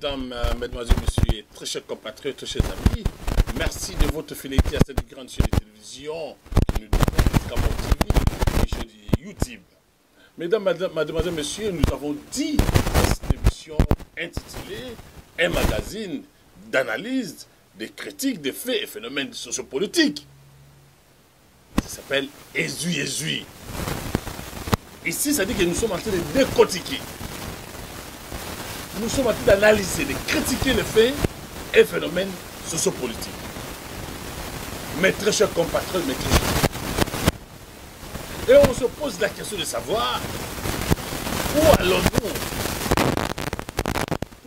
mesdames, mesdemoiselles, messieurs, très chers compatriotes, très chers amis, merci de votre fidélité à cette grande chaîne de télévision qui nous déplace comme TV et chaîne YouTube. Mesdames, mademoiselles, messieurs, nous avons dit dans cette émission intitulée un magazine d'analyse, de critiques des faits et phénomènes sociopolitiques. Ça s'appelle Ezui. Ici, ça dit que nous sommes en train de décortiquer. Nous sommes en train d'analyser, de critiquer les faits et phénomènes sociopolitiques. Mes très chers compatriotes, mes très chers. Et on se pose la question de savoir où allons-nous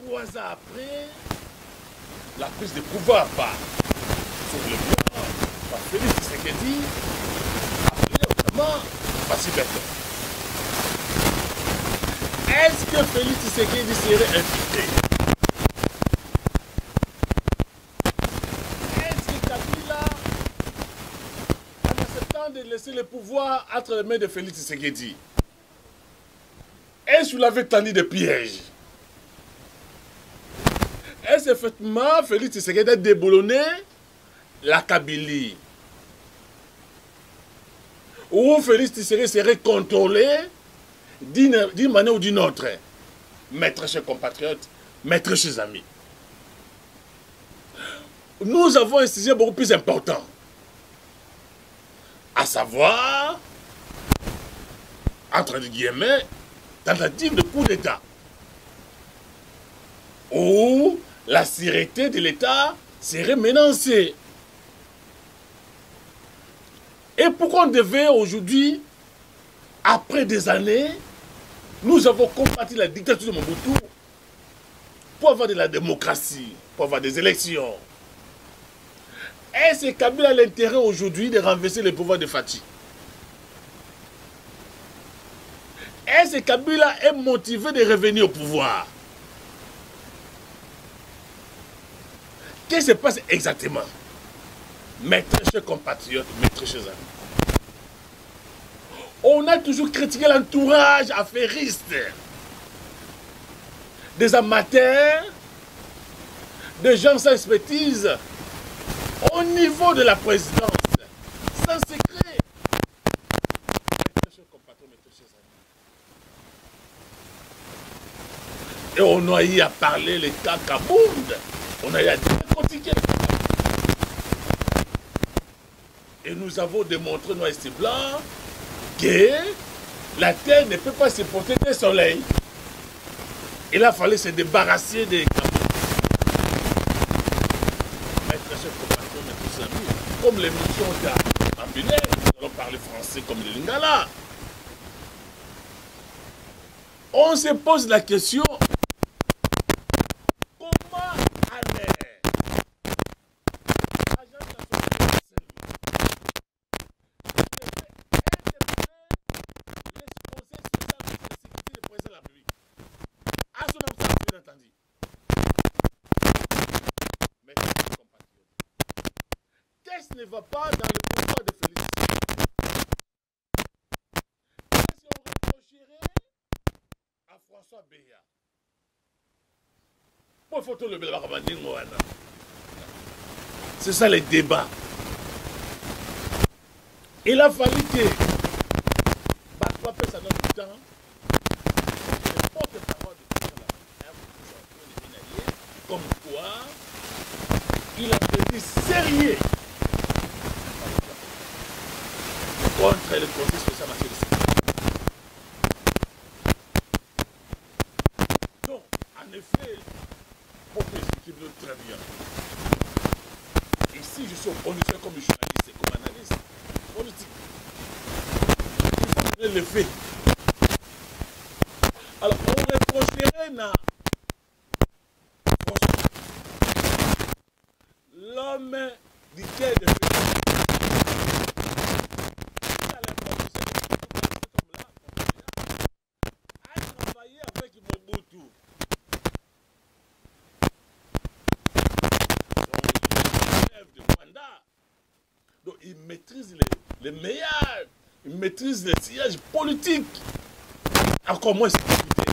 3 ans après la prise de pouvoir par Félix Tshisekedi, appelé autrement Faci Beton. Est-ce que Félix Tshisekedi serait infiltré? Est-ce que Kabila, en acceptant de laisser le pouvoir entre les mains de Félix Tshisekedi, est-ce qu'il l'avait tendu de piège? Est-ce effectivement Félix Tshisekedi a déboulonné la Kabylie? Ou Félix Tshisekedi serait contrôlé d'une manière ou d'une autre? Mes très chers compatriotes, mes très chers amis, nous avons un sujet beaucoup plus important, à savoir, entre guillemets, tentative de coup d'État, où la sécurité de l'État serait menacée. Et pourquoi on devait aujourd'hui, après des années, nous avons combattu la dictature de Mobutu pour avoir de la démocratie, pour avoir des élections? Est-ce que Kabila a l'intérêt aujourd'hui de renverser le pouvoir de Faci? Est-ce que Kabila est motivé de revenir au pouvoir? Qu'est-ce qui se passe exactement? Mes très chers compatriotes, mes très chers amis, on a toujours critiqué l'entourage affairiste des amateurs, des gens sans expertise au niveau de la présidence, sans secret. Mes très chers compatriotes, mes très chers amis. Et on a eu à parler les cas Kabound. On a eu à décortiquer les cas. Et nous avons démontré, noir et blanc, que la terre ne peut pas supporter le soleil. Il a fallu se débarrasser des comme l'émission en Bénin, nous allons parler français comme le Lingala. On se pose la question, comment aller qu'est-ce qui ne va pas dans le pouvoir de Félix? Qu'est-ce qu'on reprocherait à François Béa? Pour photo le c'est ça les débats. Il a fallu que Batwa passe à notre temps. Les porte-parole de comme quoi il a pris sérieux contre le Conseil spécial marché de sécurité. Donc, en effet, pour que j'explique très bien, ici je suis au conducteur comme journaliste et comme analyste politique. Il faut le fait. Alors, on reprocherait l'homme du quai de avec Mobutu. Donc il maîtrise les meilleurs, il maîtrise les sièges politiques. Encore moins sécurité.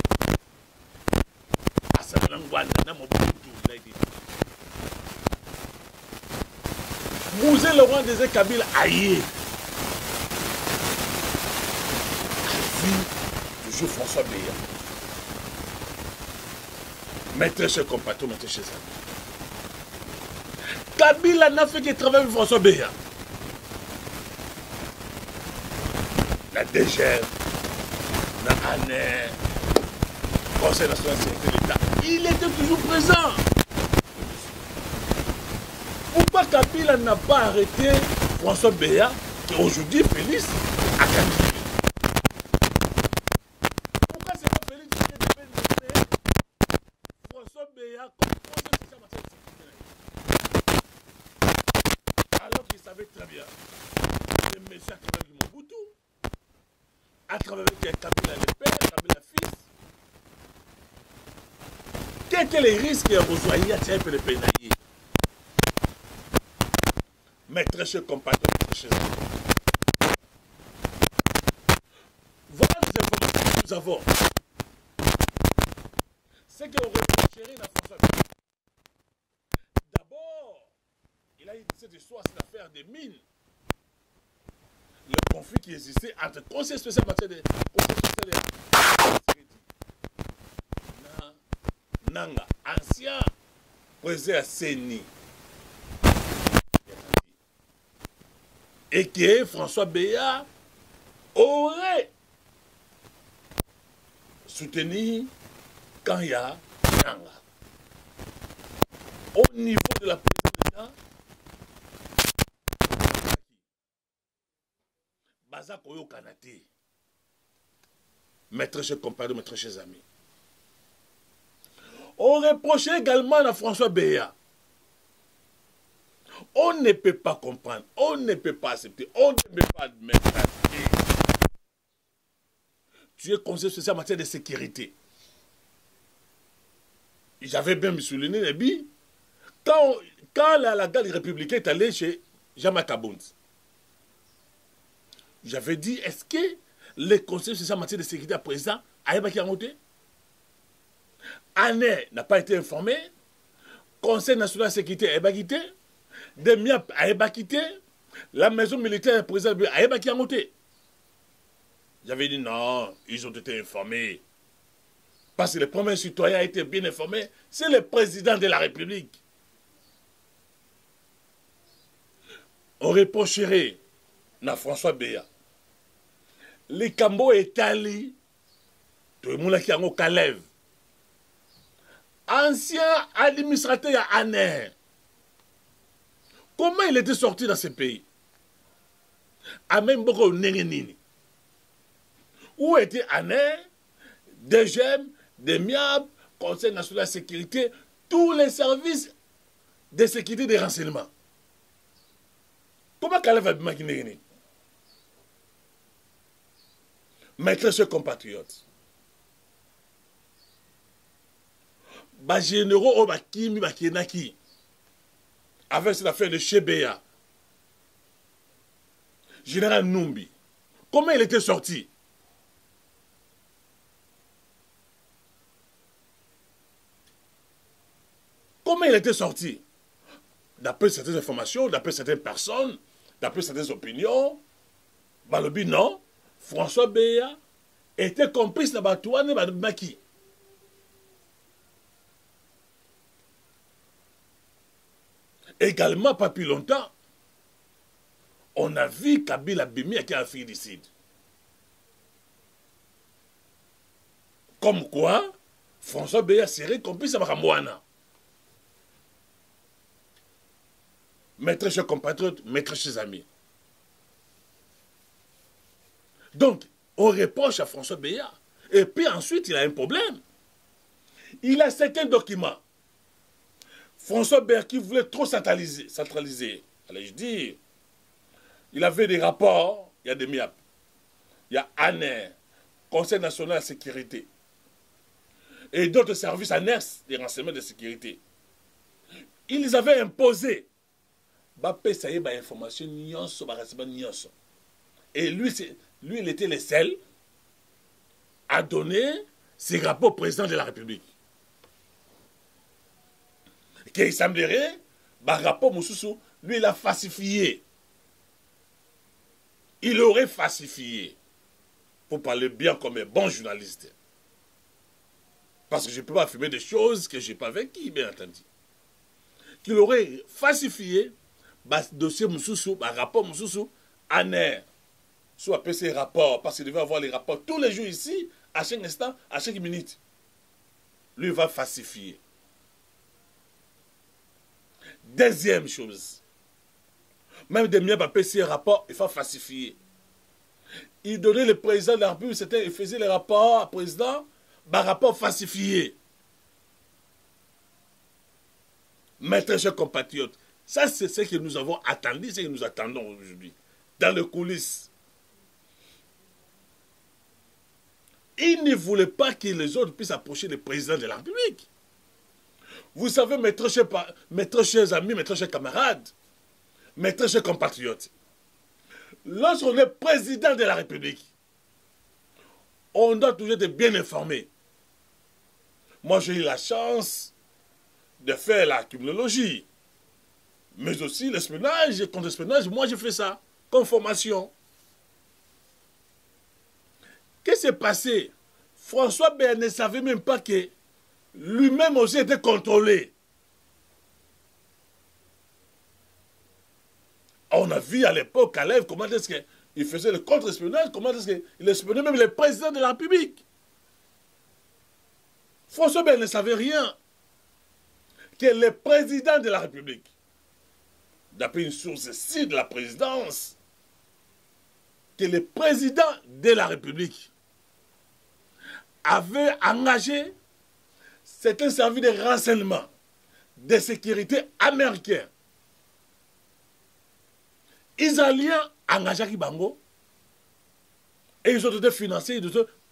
À sa langue Wana, na Mobutu, il a été. Mouzé Laurent Désiré Kabila aïe. Toujours François Béa. Maître chez compatriotes, maître chez amis. Kabila n'a fait que travailler avec François Béa. La DGF, la ANER, Conseil national de sécurité de l'État, il était toujours présent. Pourquoi Kabila n'a pas arrêté François Béa, qui aujourd'hui Félix a qualifié? Pourquoi c'est pas Félix qui devait nommer François Béa comme conseiller social en matière de sécurité? Alors qu'il savait très bien que le monsieur a travaillé avec Mobutu, a travaillé avec Kabila le père, Kabila fils. Quels sont les risques à rejoindre à tirer le pénalier? Maître chez compatriotes, maître chez amis. Voilà les informations que nous avons. C'est qu'on reprocherait à François Béa. D'abord, il a eu cette histoire, cette affaire des mines. Le conflit qui existait entre conseil spécial en matière de Nanga, ancien président Séni. Et que François Béa aurait soutenu quand il y a Nanga. Au niveau de la présidence d'État, Baza Koyo Kanate, maître chez compatriotes, maître chez amis. On reprochait également à François Béa. On ne peut pas comprendre, on ne peut pas accepter, on ne peut pas admettre. Tu es conseiller social en matière de sécurité. J'avais bien souligné, quand la garde républicaine est allée chez Jean-Marc Abound, j'avais dit, est-ce que les conseillers sociaux en matière de sécurité à présent a été monté? ANER n'a pas été informé. Conseil national de sécurité a été quitté. DEMIAP a été quitté. La maison militaire président a été monté. J'avais dit non, ils ont été informés. Parce que le premier citoyen a été bien informé, c'est le président de la République. On reprocherait à François Béa. Les Cambo étalés, tout le monde qui a un Kalev. Ancien administrateur à ANER. Comment il était sorti dans ce pays? À même beaucoup de où était ANER, DGM, DEMIAB, Conseil national de sécurité, tous les services de sécurité des renseignements? Comment Kalev a imaginé? Maître chez compatriotes. Les généraux qui avec cette affaire de Chebea, général Numbi, comment il était sorti? Comment il était sorti? D'après certaines informations, d'après certaines personnes, d'après certaines opinions, Balobi non, François Béa était complice de Batouane et Maki. Également, pas plus longtemps, on a vu Kabila Bimi qui a un félicide. Comme quoi, François Béa serait complice de Ramouana. Maître chez compatriotes, maître chez amis. Donc, on reproche à François Béa. Et puis ensuite, il a un problème. Il a certains documents. François Béa qui voulait trop centraliser. Allez, je dis, il avait des rapports, il y a des MIAP, il y a ANER, Conseil national de sécurité, et d'autres services annexes des renseignements de sécurité. Ils les avaient imposés. Ça y est, information, et lui, il était le seul à donner ses rapports au président de la République. qu'il semblerait, par rapport Moussoussou, lui, il a falsifié. Il aurait falsifié. Pour parler bien comme un bon journaliste. Parce que je ne peux pas affirmer des choses que je n'ai pas vécues, bien entendu. Qu'il aurait falsifié le dossier Moussoussou, le rapport Moussoussou, en air. Soit PC rapport, parce qu'il devait avoir les rapports tous les jours ici, à chaque instant, à chaque minute. Lui va falsifier. Deuxième chose. Même des miens par PC rapport, il faut falsifier. Il donnait le président de la République, il faisait les rapports au président, par rapport falsifié. Mes très chers compatriotes, ça c'est ce que nous avons attendu, ce que nous attendons aujourd'hui, dans les coulisses. Il ne voulait pas que les autres puissent approcher le président de la République. Vous savez, mes très chers amis, mes très chers camarades, mes très chers compatriotes, lorsqu'on est président de la République, on doit toujours être bien informé. Moi, j'ai eu la chance de faire la criminologie, mais aussi l'espionnage et contre-espionnage. Moi, j'ai fait ça comme formation. Qu'est-ce qui s'est passé? François Béarn ne savait même pas que lui-même aussi était contrôlé. On a vu à l'époque, à l'Ève, comment est-ce qu'il faisait le contre-espionnage, comment est-ce qu'il espionnait même le président de la République. François Béarn ne savait rien. Que le président de la République, d'après une source ici de la présidence, que le président de la République avait engagé certains services de renseignement, de sécurité américains, israéliens engagés à Kibango, et ils ont été financés.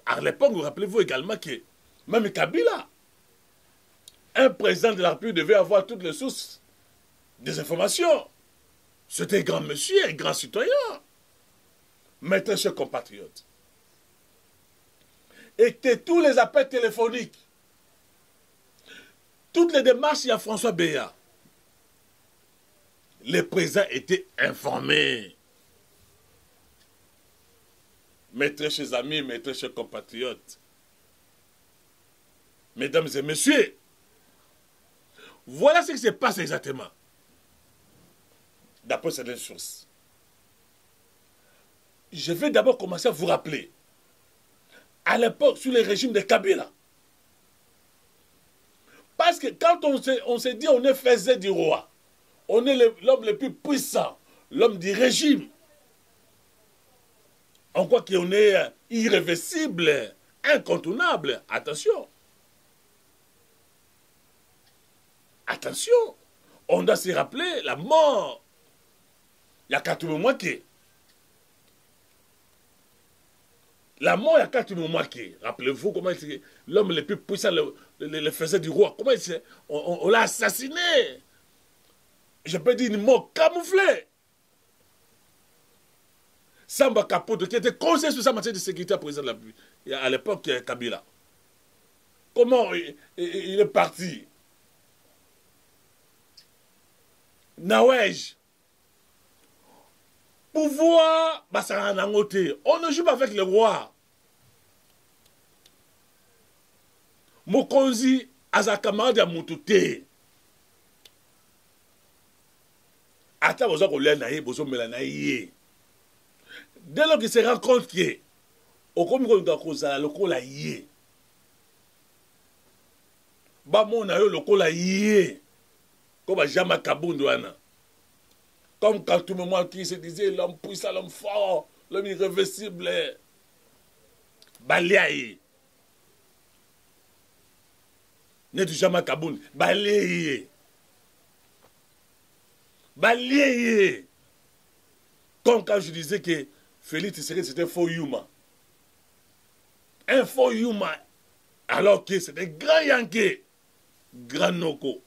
À l'époque, vous rappelez-vous également que même Kabila, un président de la République devait avoir toutes les sources des informations. C'était un grand monsieur, un grand citoyen. Mes très chers compatriotes. Et que tous les appels téléphoniques, toutes les démarches, il y a François Béarn. Les présidents étaient informés. Mes très chers amis, mes très chers compatriotes, mesdames et messieurs, voilà ce qui se passe exactement. D'après certaines sources. Je vais d'abord commencer à vous rappeler. À l'époque, sous le régime de Kabila. Parce que quand on s'est dit on est faisait du roi, on est l'homme le plus puissant, l'homme du régime. On croit qu'on est irréversible, incontournable. Attention. Attention. On doit se rappeler la mort. Il y a 4 mois qui. La mort, il y a 4 mois qui. Rappelez-vous comment l'homme le plus puissant le faisait du roi. Comment on l'a assassiné. Je peux dire une mort camouflée. Samba Kapoto, qui était conseiller sur sa matière de sécurité à président de la République, à l'époque Kabila. Comment il est parti? Nawej. Pouvoir, on ne joue pas avec le roi. Mokonzi, Azakamade a Moutouté. Ata bozo kolé naïe, bozo melanaïe. Dès lors qu'il se rend compte que, au comme on doit causer le col à yé. Bamon a eu le col à yé. Comme à Jama Kabundouana. Comme quand tout le monde qui se disait l'homme puissant, l'homme fort, l'homme irréversible. Balaye. N'est du Jama Kaboun. Balaye. Balaye. Comme quand je disais que Félix Tshisekedi c'était faux humain. Un faux humain. Alors que c'était grand Yankee. Grand Noko.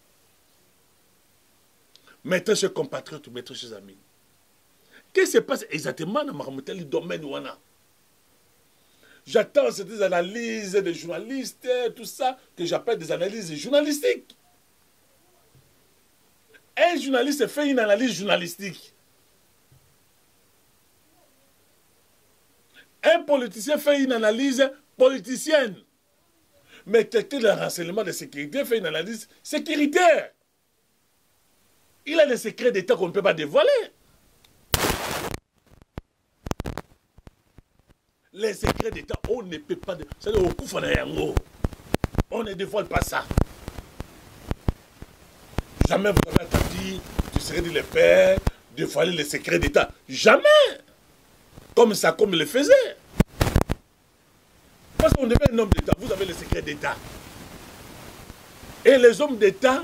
Mes très chers compatriotes, mes très chers amis. Qu'est-ce qui se passe exactement dans le domaine où on a? J'attends ces analyses des journalistes, tout ça, que j'appelle des analyses journalistiques. Un journaliste fait une analyse journalistique. Un politicien fait une analyse politicienne. Mais quelqu'un de renseignement de sécurité fait une analyse sécuritaire. Il a des secrets d'État qu'on ne peut pas dévoiler. Les secrets d'État, on ne peut pas... C'est-à-dire, au coup, on ne dévoile pas ça. Jamais vous avez entendu du secret de père dévoiler les secrets d'État. Jamais. Comme ça, comme il le faisait. Parce qu'on devient un homme d'État, vous avez les secrets d'État. Et les hommes d'État,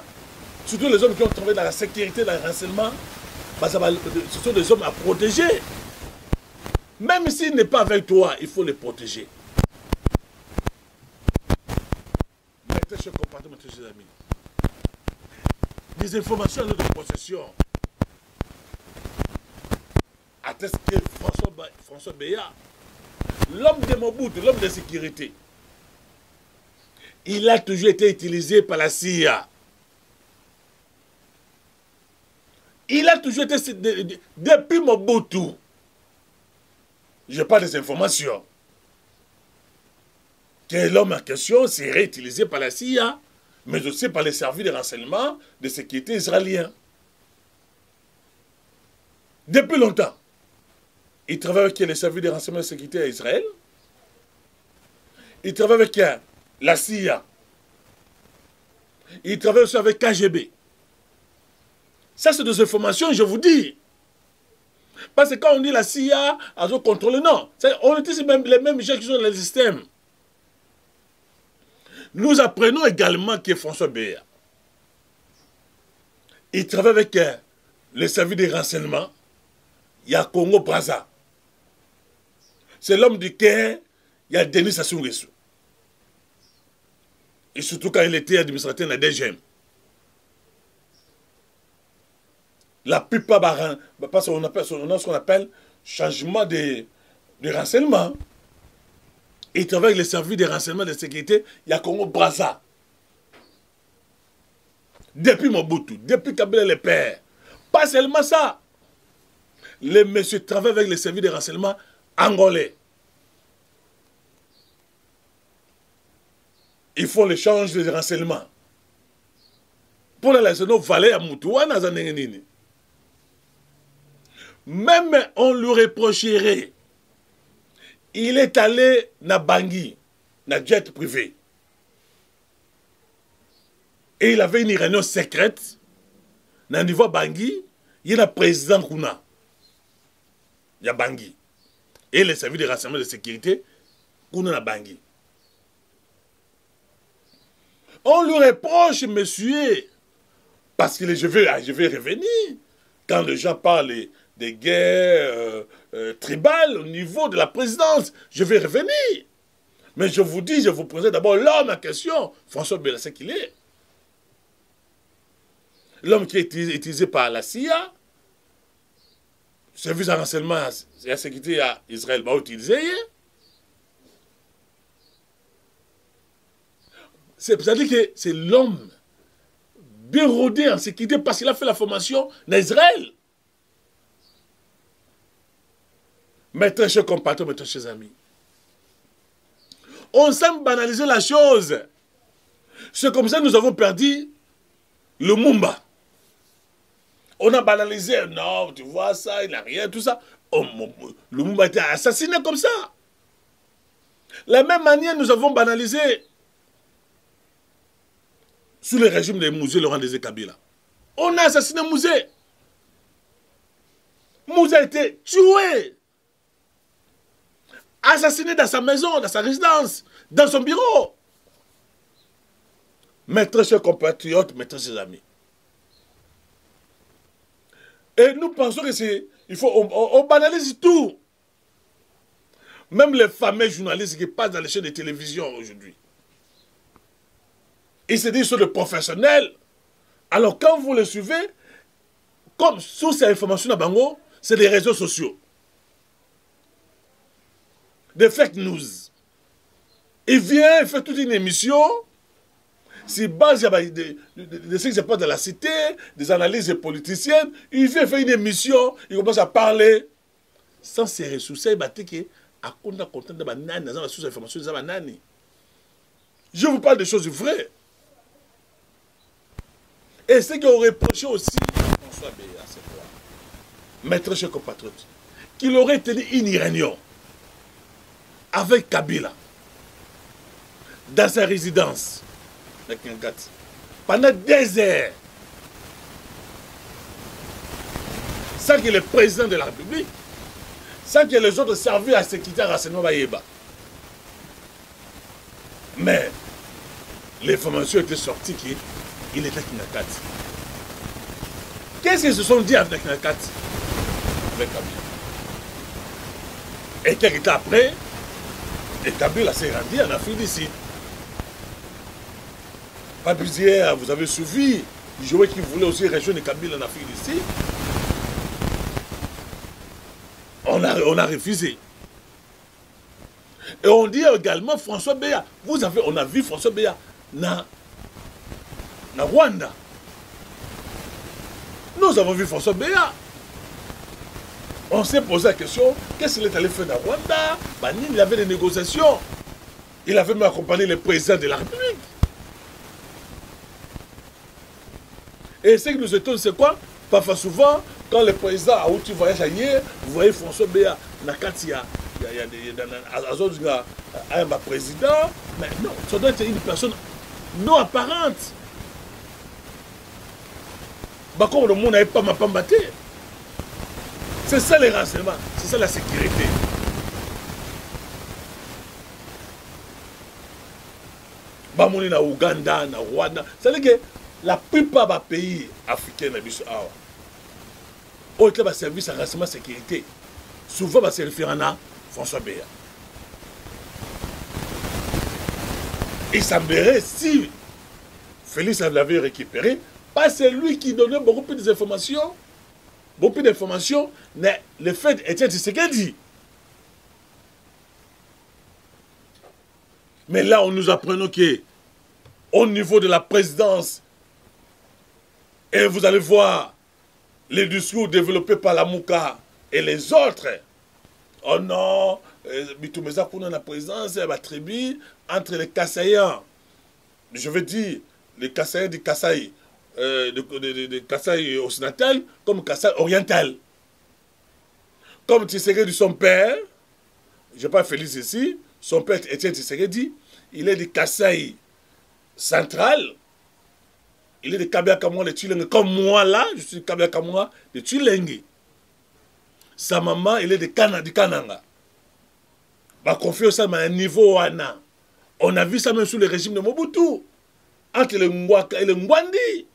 surtout les hommes qui ont travaillé dans la sécurité, dans le renseignement, bah ce sont des hommes à protéger. Même s'il n'est pas avec toi, il faut les protéger. Mais très cher compatriotes, mes chers amis, des informations à notre possession attestent que François Béat, l'homme de Mobutu, l'homme de sécurité, il a toujours été utilisé par la CIA. Il a toujours été, depuis Mobutu, je parle des informations, que l'homme en question serait utilisé par la CIA, mais aussi par les services de renseignement de sécurité israéliens. Depuis longtemps, il travaille avec les services de renseignement de sécurité à Israël. Il travaille avec la CIA. Il travaille aussi avec KGB. Ça, c'est des informations, je vous dis. Parce que quand on dit la CIA a contrôlé, non. On utilise même les mêmes gens qui sont dans le système. Nous apprenons également que François Béat, il travaille avec les services de renseignement. Il y a Congo-Brazza. C'est l'homme du Caire, il y a Denis Sassou Nguesso. Et surtout quand il était administrateur de la DGM. La plupart, parce qu'on appelle ce qu'on appelle changement de renseignement. Il travaille avec les services de renseignement de sécurité, il y a Congo-Brazza. Depuis Mobutu, depuis Kabila le père. Pas seulement ça. Les messieurs travaillent avec les services de renseignement angolais. Ils font l'échange de renseignements. Pour la laisser valer à Moutouana, même on lui reprocherait. Il est allé na Bangui, na jet privé. Et il avait une réunion secrète. Na niveau Bangui, il y a le président Kuna. Il y a Bangui. Et les services de renseignement de sécurité, Kuna na Bangui. On lui reproche, monsieur, parce que je vais revenir. Quand les gens parlent des guerres tribales au niveau de la présidence, je vais revenir. Mais je vous dis, je vous posais d'abord l'homme en question, François Béat, c'est qu'il est. L'homme qui est utilisé par la CIA, service de renseignement et la sécurité à Israël va utiliser. C'est-à-dire que c'est l'homme bien rodé en sécurité parce qu'il a fait la formation en Israël. Mes très chers compatriotes, mes très chers amis, on semble banaliser la chose. C'est comme ça que nous avons perdu le Mumba. On a banalisé, non, tu vois ça, il n'a rien, tout ça. Oh, le Mumba a été assassiné comme ça. De la même manière, nous avons banalisé sous le régime de Mouzé Laurent Désiré Kabila. On a assassiné Mouzé. Mouzé a été tué. Assassiné dans sa maison, dans sa résidence, dans son bureau. Mes très chers compatriotes, mes très chers amis. Et nous pensons que c'est... On banalise tout. Même les fameux journalistes qui passent dans les chaînes de télévision aujourd'hui. Ils se disent sur le professionnel. Alors quand vous les suivez, comme sous ces informations à Bango, c'est des réseaux sociaux. Des fake news. Il vient, il fait toute une émission. Si base de ce qui se passe dans la cité, des analyses politiciennes, il fait faire une émission, il commence à parler. Sans ces ressources, il va dire que à compte content de banane, dans la source d'information de banane. Je vous parle de choses vraies. Et ce qu'on reprochait aussi à François Béa, c'est quoi? Maître chers compatriotes, qu'il aurait tenu une réunion avec Kabila dans sa résidence de Kinkati pendant des heures sans que le président de la République, sans que les autres services à sécurité à renseignement Bayeba. Mais l'information était sortie qu'il était à Kinkati. Qu'est-ce qu'ils se sont dit avec Kinkati? Avec Kabila. Et quelques temps après, Kabila s'est rendu en Afrique du Sud. Pabusière, vous avez suivi, il jouait qu'il voulait aussi rejoindre Kabila en Afrique du Sud. On a refusé. Et on dit également François Béa. On a vu François Béa na Rwanda. Nous avons vu François Béa. On s'est posé la question, qu'est-ce qu'il est allé faire dans Rwanda? Il avait des négociations. Il avait même accompagné le président de la République. Et ce qui nous étonne, c'est quoi? Parfois souvent, quand le président a outil voyage ailleurs, vous voyez François Béa, Nakatia, il y a un président, mais non, ça doit être une personne non apparente. Comme le monde n'avait pas ma pambaté. C'est ça les renseignements, c'est ça la sécurité. Bamoni na Ouganda, na Rwanda, c'est-à-dire que la plupart des pays africains ont été service à renseignement sécurité. Souvent, se référer à François Béa. Il semblerait, si Félix l'avait récupéré, pas c'est lui qui donnait beaucoup plus d'informations. Beaucoup d'informations, mais le fait était ce qu'il dit. Mais là, on nous apprenons qu'au niveau de la présidence, et vous allez voir les discours développés par la Mouka et les autres. Oh non, Bitumeza Kouna la présidence, la tribu entre les Kassaïens. Je veux dire, les Kassaïens du Kassaï. De Kassai occidental comme Kassai oriental. Comme Tshisekedi, son père, je n'ai pas Félix ici, son père Étienne Tshisekedi, il est de Kassai central, il est de Kabia Kamwa de Tshilenge, comme moi là, je suis de Kabia Kamwa de Tshilenge. Sa maman, il est de Kananga. Bah, confiance à un niveau Wana. On a vu ça même sous le régime de Mobutu, entre le Ngwaka et le Ngwandi.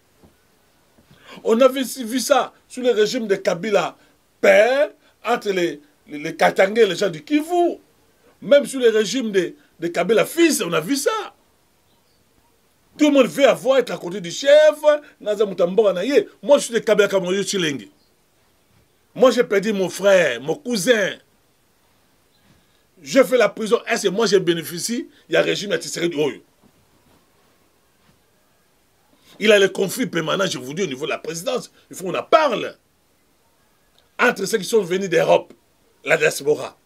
On avait vu ça sous le régime de Kabila, père, entre les Katangais et les gens du Kivu. Même sous le régime de Kabila, fils, on a vu ça. Tout le monde veut avoir, être à côté du chef. Moi, je suis de Kabila Kamoyo Tshilenge. Moi, j'ai perdu mon frère, mon cousin. Je fais la prison. Est-ce que moi, j'ai bénéficié? Il y a un régime à Tshisekedi Oyo. Il a le conflit permanent, je vous dis, au niveau de la présidence. Il faut qu'on en parle. Entre ceux qui sont venus d'Europe, la diaspora.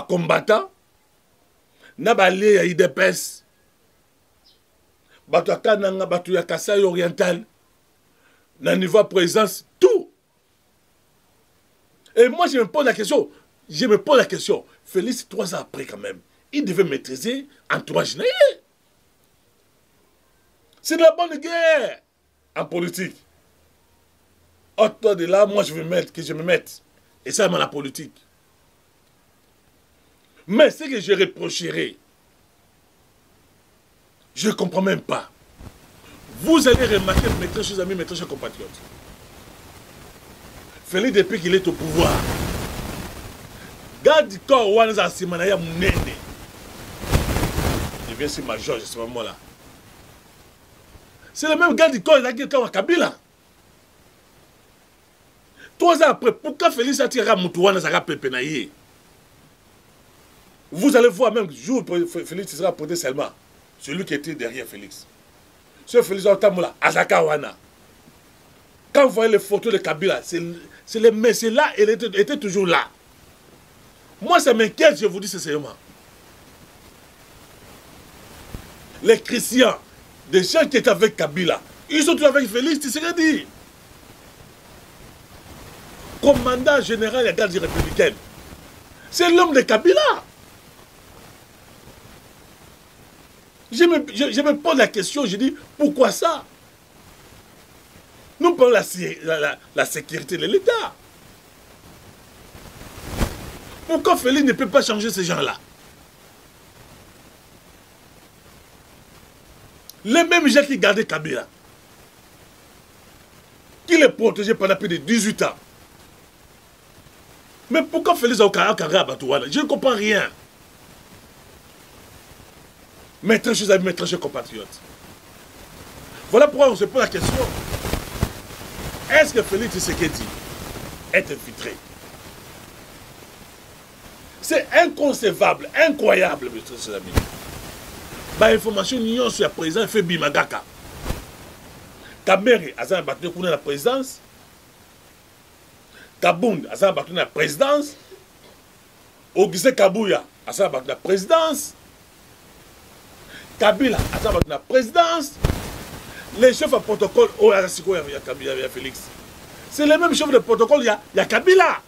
Combattant, allié ya IDPS, bato Kananga, bato ya Kassai oriental, na niveau de présence, tout. Et moi, je me pose la question, Félix, 3 ans après quand même, il devait maîtriser entourage. C'est de la bonne guerre en politique. Autour de là, moi, je me mette. Et ça, c'est la politique. Mais ce que je reprocherai, je ne comprends même pas. Vous allez remarquer, mes chers amis, mes chers compatriotes, Félix, depuis qu'il est au pouvoir, garde du corps, Wanza Simanaya Mounene. Il vient sur major à ce moment-là. C'est le même garde du corps qui est à Kabila. 3 ans après, pourquoi Félix a tiré à Moutouana Zara Pepenaye? Vous allez voir même jour Félix sera porté seulement. Celui qui était derrière Félix. Ce Félix Otamola, Azaka Wana. Quand vous voyez les photos de Kabila, c'est les messieurs là, elle était toujours là. Moi, ça m'inquiète, je vous dis sincèrement. Les chrétiens, des gens qui étaient avec Kabila, ils sont tous avec Félix Tshisekedi. Commandant général de la garde républicaine. C'est l'homme de Kabila. Je me pose la question, je dis, pourquoi ça? Nous parlons de la sécurité de l'État. Pourquoi Félix ne peut pas changer ces gens-là? Les mêmes gens qui gardaient Kabila, qui les protégeaient pendant plus de 18 ans. Mais pourquoi Félix Aoukaré Abatouana? Je ne comprends rien. Mes très chers amis, mes très chers compatriotes. Voilà pourquoi on se pose la question. Est-ce que Félix Tshisekedi est infiltré? C'est inconcevable, incroyable, mes très chers amis. Bah, information union sur la présidence fait Bimagaka. Kamere, Azan Batouné Kouna la présidence. Kabound, Azan Batouné la présidence. Ogise Kabouya, Azan Batouné la présidence. Kabila, Azan Batouné la présidence. Les chefs de protocole, oh, il y a Kabila, il y a Félix. C'est les mêmes chefs de protocole, il y a Kabila.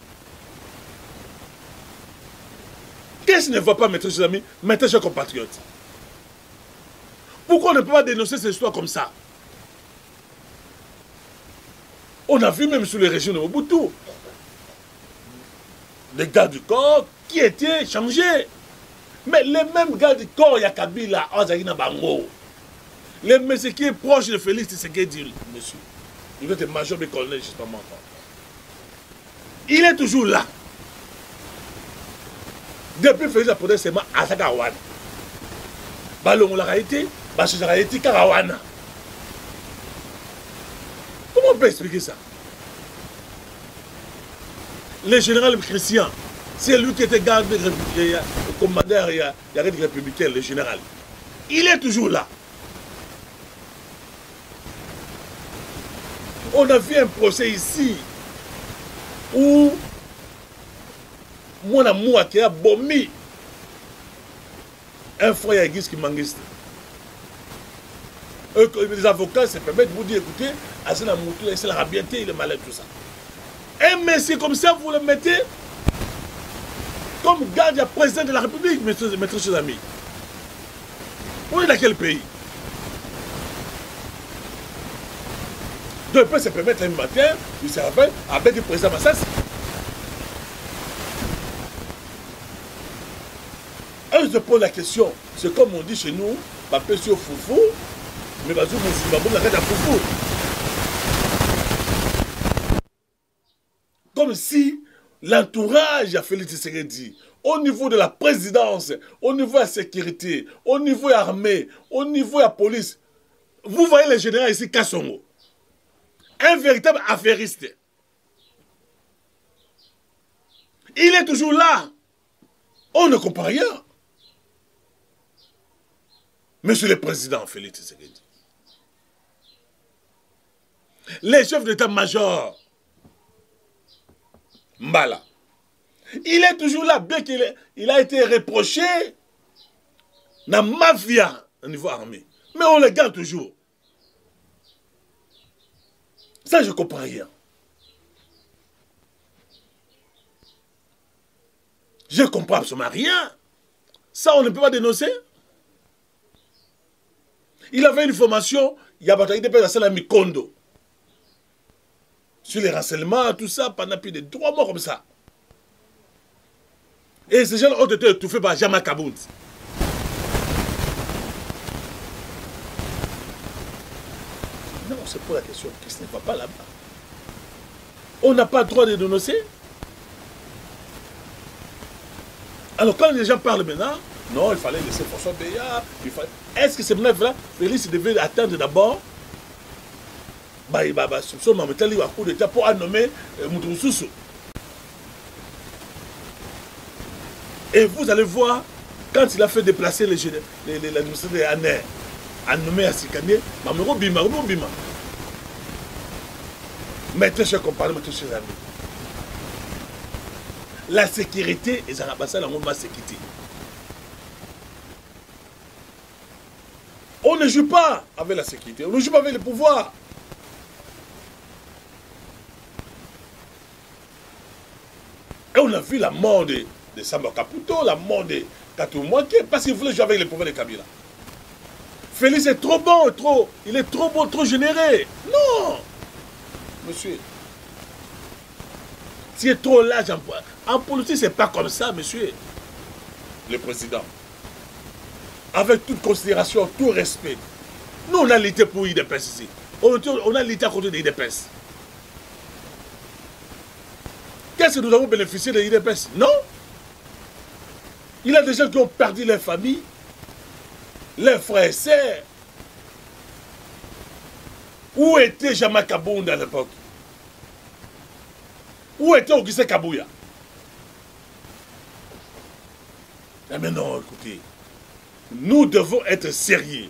Qu'est-ce qui ne va pas, mes très chers amis, mes très chers compatriotes? Pourquoi on ne peut pas dénoncer ces histoires comme ça? On a vu même sous les régions de Mobutu des gardes du corps qui étaient changés. Mais les mêmes gardes du corps, il y a Kabila, Azagina Bango. Les messieurs qui est proche de Félix Tshisekedi, monsieur. Il doit être major de colonel, justement. Il est toujours là. Depuis Félix a posé ses mains à Sakawan. Ballon l'a été. Karawana. Comment on peut expliquer ça? Le général Christian, c'est lui qui était garde commandeur et républicain, le général. Il est toujours là. On a vu un procès ici où mon amour qui a bombé un frère Yagis qui mangiste. Les avocats se permettent de vous dire, écoutez, Azana Moutou, c'est la rabienté, il est malade, tout ça. Et mais c'est comme ça, vous le mettez comme garde à président de la République, mes très chers amis. On est dans quel pays? Donc, il peut se permettre un matin, il se rappelle, avec le président Massas. Et je pose la question, c'est comme on dit chez nous, ma pesio foufou, mais bazou mon la reine à foufou. Comme si l'entourage a Félix Tshisekedi, au niveau de la présidence, au niveau de la sécurité, au niveau de l'armée, au niveau de la police, vous voyez le général ici, Kassongo, un véritable affairiste. Il est toujours là. On ne comprend rien. Monsieur le Président Félix Tshisekedi, les chefs d'état-major, Mbala, il est toujours là, bien qu'il a été reproché dans la mafia au niveau armé. Mais on le garde toujours. Ça, je ne comprends rien. Je ne comprends absolument rien. Ça, on ne peut pas dénoncer. Il avait une formation, il y a la Mikondo. Sur les renseignements, tout ça, pendant plus de 3 mois comme ça. Et ces gens ont été étouffés par Jama Kabound. Non, c'est pour la question. Qu'est-ce qui ne va pas là-bas? On n'a pas le droit de dénoncer. Alors quand les gens parlent maintenant, non, il fallait laisser François Béat. Est-ce que c'est maintenant Félix devait attendre d'abord soupçon un coup d'État pour nommer Moutoussoussou. Et vous allez voir Quand il a fait déplacer l'administration de Aner, a nommé à Sikane, Mamero Bima, Bima. Maître chers compagnons, maître chers amis. La sécurité, et ça n'a pas ça, la sécurité. On ne joue pas avec la sécurité, on ne joue pas avec le pouvoir. Et on a vu la mort de Samba Kaputo, la mort de Katou Mouaké, parce qu'il voulait jouer avec le pouvoir de Kabila. Félix est trop bon, il est trop bon, trop généré. Non, monsieur. Tu es trop large en politique, c'est pas comme ça, monsieur. Le président. Avec toute considération, tout respect. Nous, on a lutté pour l'IDPS ici. On a lutté à côté de l'IDPS. Qu'est-ce que nous avons bénéficié de l'IDPS? Non. Il y a des gens qui ont perdu leur famille, leurs frères et sœurs. Où était Jama Kabounda à l'époque? Où était Auguste Kabouya? Mais non, écoutez, nous devons être sérieux.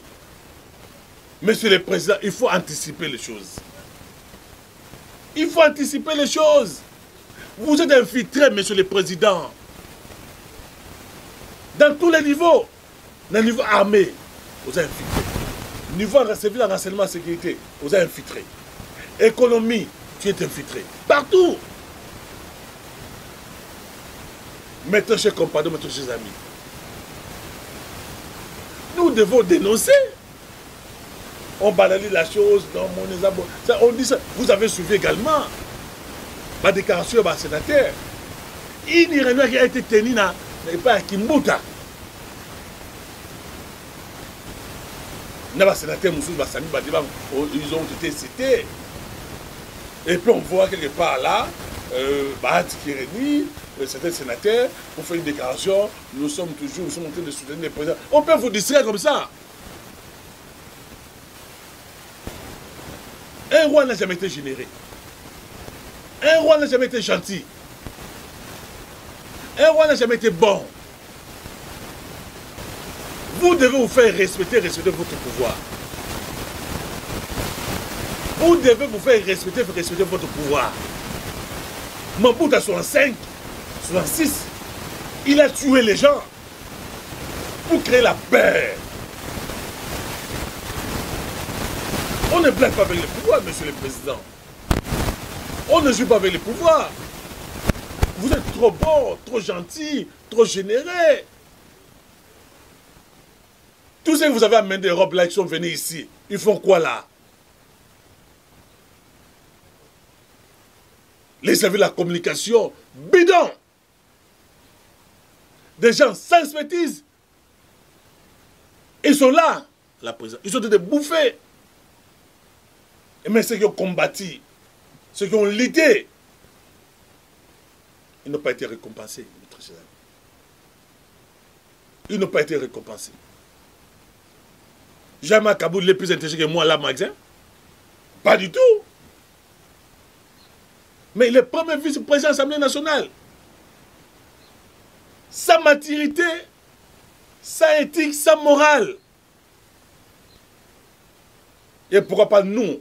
Monsieur le Président, il faut anticiper les choses. Il faut anticiper les choses. Vous êtes infiltré, Monsieur le Président. Dans tous les niveaux. Dans le niveau armé, vous êtes infiltré. Niveau civil, renseignement, sécurité, vous êtes infiltré. Économie, tu es infiltré. Partout. Mes chers compagnons, mes chers amis. Nous devons dénoncer. On balaye la chose dans mon on dit ça. Vous avez suivi également ma déclaration à sénateur. Il n'y a rien qui a été tenu par Kimbuta. Les sénateurs ils ont été cités. Et puis on voit quelque part là, Bahati Kireni, certains sénateurs, pour faire une déclaration, nous sommes en train de soutenir les présidents. On peut vous distraire comme ça. Un roi n'a jamais été généré. Un roi n'a jamais été gentil. Un roi n'a jamais été bon. Vous devez vous faire respecter votre pouvoir. Vous devez vous faire respecter votre pouvoir. Mobutu à 65, 66, il a tué les gens pour créer la paix. On ne blague pas avec le pouvoir, Monsieur le Président. On ne joue pas avec le pouvoir. Vous êtes trop bon, trop gentil, trop généreux. Tous ceux que vous avez amené des robes là qui sont venus ici, ils font quoi là? Les services de la communication, bidon. Des gens sans expertise. Ils sont là, la présidence. Ils sont des bouffés. Mais ceux qui ont combattu, ceux qui ont lutté, ils n'ont pas été récompensés, mes chers amis. Ils n'ont pas été récompensés. Jama Kaboul est plus intelligent que moi là, Maxin. Pas du tout. Mais il est premier vice-président de l'Assemblée nationale. Sans maturité, sans éthique, sans morale. Et pourquoi pas nous?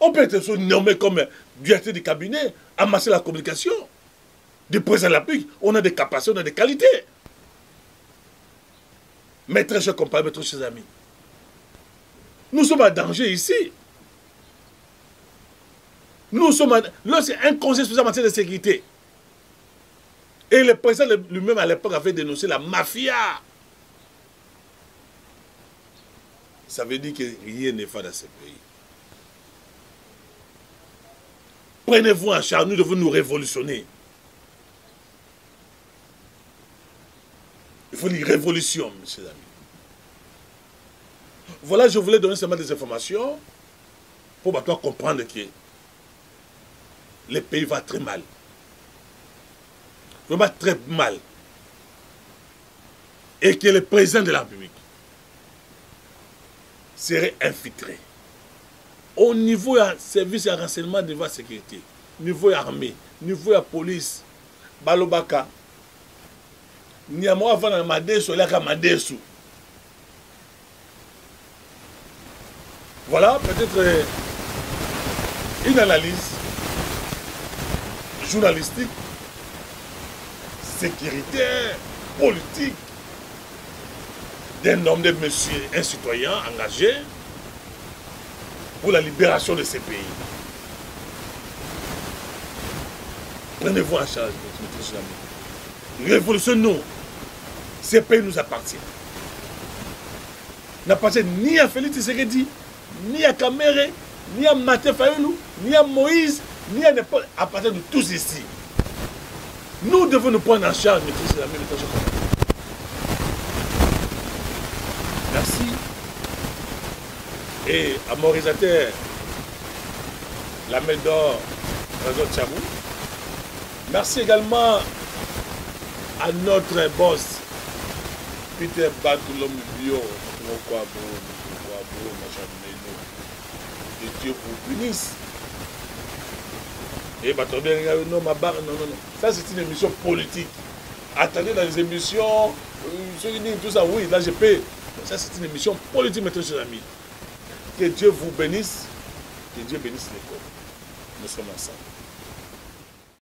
On peut être nommé comme directeur du cabinet, amasser la communication. Du président de la République, on a des capacités, on a des qualités. Mes très chers compagnons, mes très chers amis, nous sommes en danger ici. Nous sommes lorsqu'il y a un conseil spécial en matière de sécurité. Et le président lui-même à l'époque avait dénoncé la mafia. Ça veut dire que rien n'est fait dans ce pays. Prenez-vous en charge, nous devons nous révolutionner. Il faut une révolution, mes amis. Voilà, je voulais donner seulement des informations pour maintenant comprendre que le pays va très mal. Vraiment très mal. Et que le président de la République serait infiltré. Au niveau du service de renseignement de la sécurité, niveau armée, niveau de la police, Balobaka, Niamo avant na Madeso, là Madeso. Voilà peut-être une analyse journalistique, sécuritaire, politique d'un homme de monsieur, un citoyen engagé pour la libération de ces pays. Prenez-vous en charge, mes chers amis. Révolutionnons. Ces pays nous appartiennent. N'appartient ni à Félix Tshisekedi, ni à Kamere, ni à Martin Fayulu, ni à Moïse, ni à n'importe, appartient de tous ici. Nous devons nous prendre en charge, mes chers amis, mes chers amis. Merci. Et à mon réalisateur, la main d'or, Réseau Tchamou. Merci également à notre boss, Peter Batoulom Bio, que Dieu vous bénisse. Et non, ma barre, non. Ça, c'est une émission politique. Attendez dans les émissions, tout ça, oui, là, je paie. Ça, c'est une émission politique, mes chers amis. Que Dieu vous bénisse. Que Dieu bénisse l'école. Nous sommes ensemble.